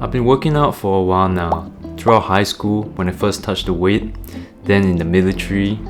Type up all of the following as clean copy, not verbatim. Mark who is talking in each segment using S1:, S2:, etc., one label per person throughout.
S1: I've been working out for a while now, throughout high school when I first touched the weight, then in the military,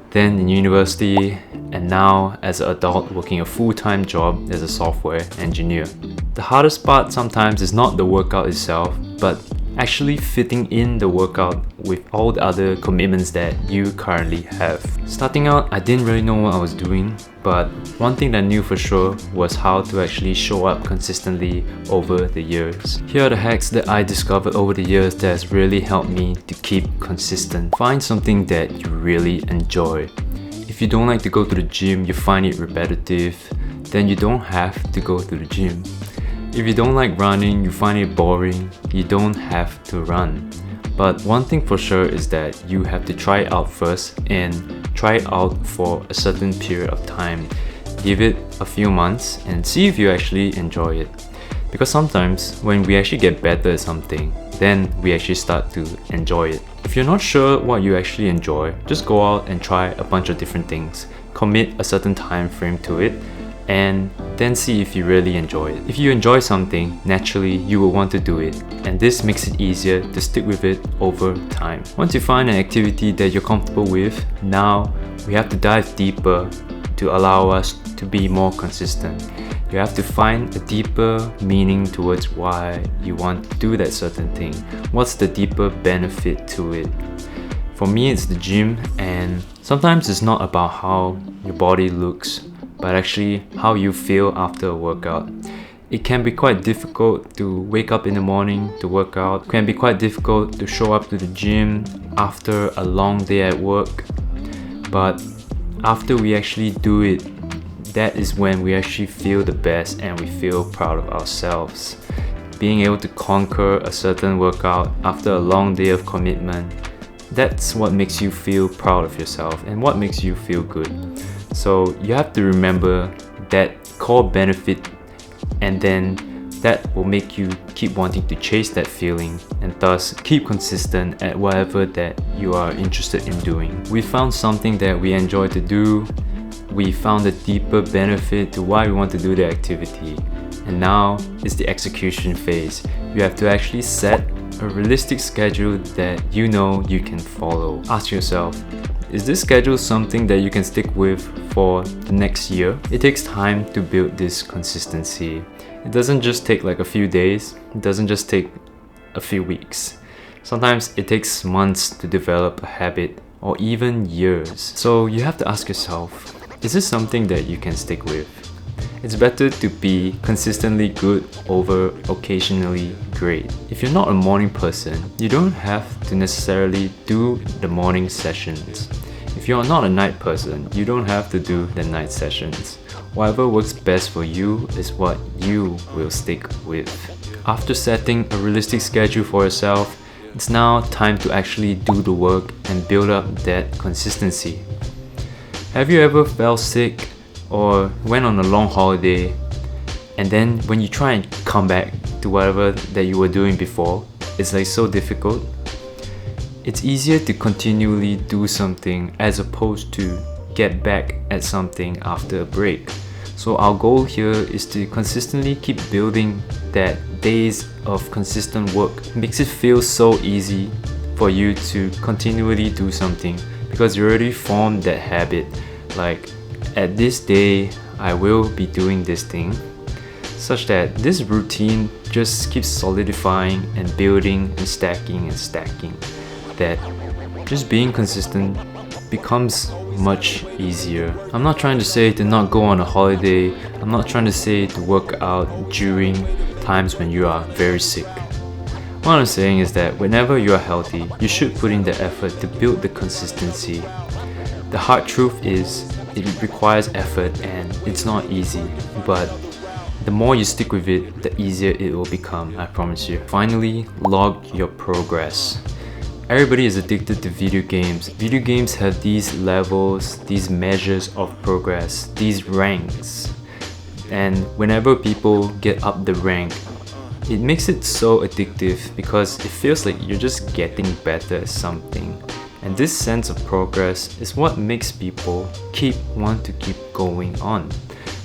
S1: then in university, and now as an adult working a full-time job as a software engineer. The hardest part sometimes is not the workout itself, but actually fitting in the workout with all the other commitments that you currently have. Starting out, I didn't really know what I was doing, but one thing that I knew for sure was how to actually show up consistently over the years. Here are the hacks that I discovered over the years that has really helped me to keep consistent. Find something that you really enjoy. If you don't like to go to the gym, you find it repetitive, then you don't have to go to the gym. If you don't like running, you find it boring, you don't have to run. But one thing for sure is that you have to try it out first and try it out for a certain period of time. Give it a few months and see if you actually enjoy it. Because sometimes when we actually get better at something, then we actually start to enjoy it. If you're not sure what you actually enjoy, just go out and try a bunch of different things. Commit a certain time frame to it and then see if you really enjoy it. If you enjoy something, naturally you will want to do it, and this makes it easier to stick with it over time. Once you find an activity that you're comfortable with, now we have to dive deeper to allow us to be more consistent. You have to find a deeper meaning towards why you want to do that certain thing. What's the deeper benefit to it? For me, it's the gym, and sometimes it's not about how your body looks, but actually how you feel after a workout. It can be quite difficult to wake up in the morning to work out. It can be quite difficult to show up to the gym after a long day at work. But after we actually do it, that is when we actually feel the best and we feel proud of ourselves. Being able to conquer a certain workout after a long day of commitment, that's what makes you feel proud of yourself and what makes you feel good. So you have to remember that core benefit, and then that will make you keep wanting to chase that feeling and thus keep consistent at whatever that you are interested in doing. We found something that we enjoy to do, we found a deeper benefit to why we want to do the activity, and now it's the execution phase. You have to actually set a realistic schedule that you know you can follow. Ask yourself, is this schedule something that you can stick with for the next year? It takes time to build this consistency. It doesn't just take like a few days, it doesn't just take a few weeks. Sometimes it takes months to develop a habit, or even years. So you have to ask yourself, is this something that you can stick with? It's better to be consistently good over occasionally great. If you're not a morning person, you don't have to necessarily do the morning sessions. If you're not a night person, you don't have to do the night sessions. Whatever works best for you is what you will stick with. After setting a realistic schedule for yourself, it's now time to actually do the work and build up that consistency. Have you ever felt sick or went on a long holiday, and then when you try and come back to whatever that you were doing before, it's like so difficult? It's easier to continually do something as opposed to get back at something after a break. So our goal here is to consistently keep building that days of consistent work. It makes it feel so easy for you to continually do something because you already formed that habit. Like, at this day, I will be doing this thing, such that this routine just keeps solidifying and building and stacking, that just being consistent becomes much easier. I'm not trying to say to not go on a holiday. I'm not trying to say to work out during times when you are very sick. What I'm saying is that whenever you are healthy, you should put in the effort to build the consistency. The hard truth is, it requires effort and it's not easy, but the more you stick with it, the easier it will become, I promise you. Finally, log your progress. Everybody is addicted to video games. Video games have these levels, these measures of progress, these ranks. And whenever people get up the rank, it makes it so addictive because it feels like you're just getting better at something. And this sense of progress is what makes people want to keep going on.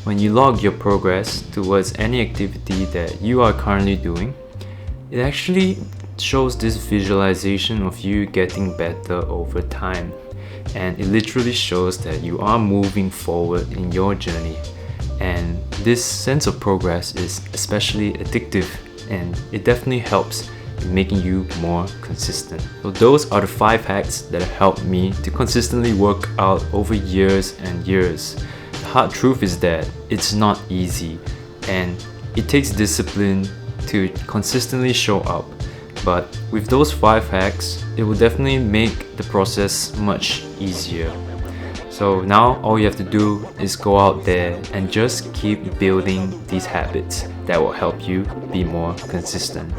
S1: When you log your progress towards any activity that you are currently doing, It actually shows this visualization of you getting better over time, and it literally shows that you are moving forward in your journey. And this sense of progress is especially addictive, and it definitely helps in making you more consistent. So those are the 5 hacks that have helped me to consistently work out over years and years. The hard truth is that it's not easy, and it takes discipline to consistently show up. But with those 5 hacks, it will definitely make the process much easier. So now all you have to do is go out there and just keep building these habits that will help you be more consistent.